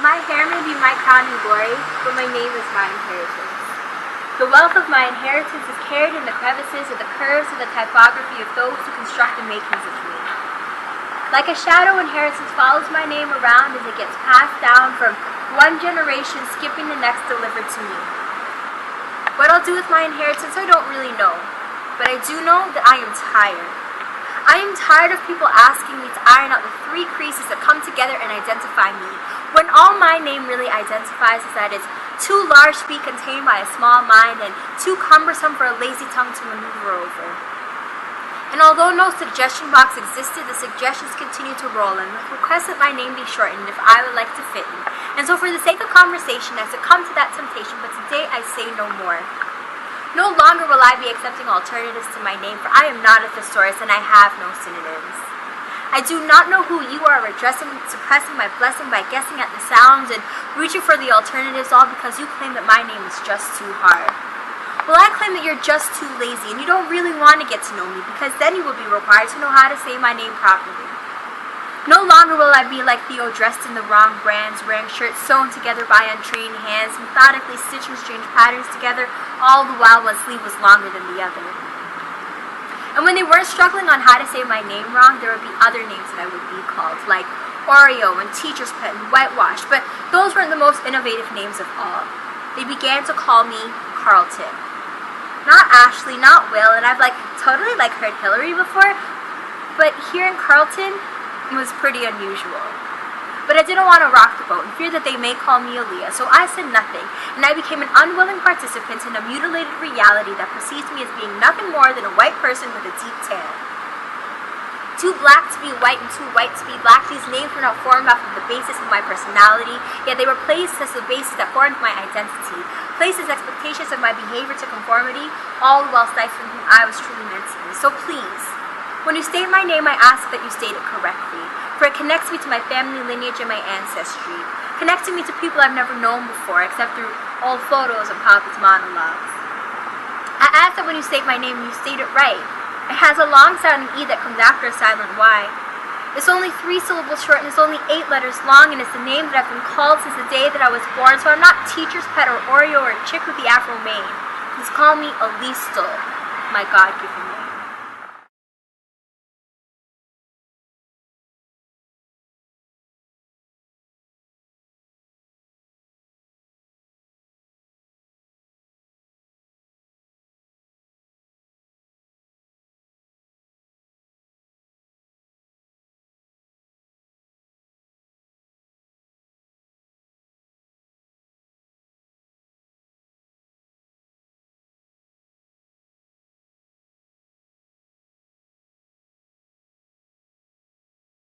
My hair may be my crown and glory, but my name is my inheritance. The wealth of my inheritance is carried in the crevices of the curves of the typography of those who construct the makings of me. Like a shadow, inheritance follows my name around as it gets passed down from one generation, skipping the next delivered to me. What I'll do with my inheritance, I don't really know, but I do know that I am tired. I am tired of people asking me to iron out the three creases that come together and identify me, when all my name really identifies is that it's too large to be contained by a small mind and too cumbersome for a lazy tongue to maneuver over. And although no suggestion box existed, the suggestions continue to roll in with requests that my name be shortened if I would like to fit in. And so for the sake of conversation, I succumb to that temptation, but today I say no more. No longer will I be accepting alternatives to my name, for I am not a thesaurus and I have no synonyms. I do not know who you are addressing, suppressing my blessing by guessing at the sounds and reaching for the alternatives, all because you claim that my name is just too hard. Well, I claim that you're just too lazy and you don't really want to get to know me, because then you will be required to know how to say my name properly. No longer will I be like Theo, dressed in the wrong brands, wearing shirts sewn together by untrained hands, methodically stitching strange patterns together, all the while one sleeve was longer than the other. And when they weren't struggling on how to say my name wrong, there would be other names that I would be called, like Oreo and Teacher's Pet and Whitewash, but those weren't the most innovative names of all. They began to call me Carlton. Not Ashley, not Will, and I've totally heard Hillary before, but here in Carlton, it was pretty unusual. But I didn't want to rock the boat and fear that they may call me Aaliyah, so I said nothing, and I became an unwilling participant in a mutilated reality that perceives me as being nothing more than a white person with a deep tan. Too black to be white and too white to be black, these names were not formed off of the basis of my personality, yet they were placed as the basis that formed my identity, placed as expectations of my behavior to conformity, all the while stifling who I was truly meant to be. So please, when you state my name, I ask that you state it correctly, for it connects me to my family lineage and my ancestry, connecting me to people I've never known before, except through old photos and Papa's monologues. I ask that when you state my name, you state it right. It has a long-sounding E that comes after a silent Y. It's only 3 syllables short and it's only 8 letters long, and it's the name that I've been called since the day that I was born, so I'm not Teacher's Pet or Oreo or a chick with the afro mane. Please call me Alyestal, my God-given name.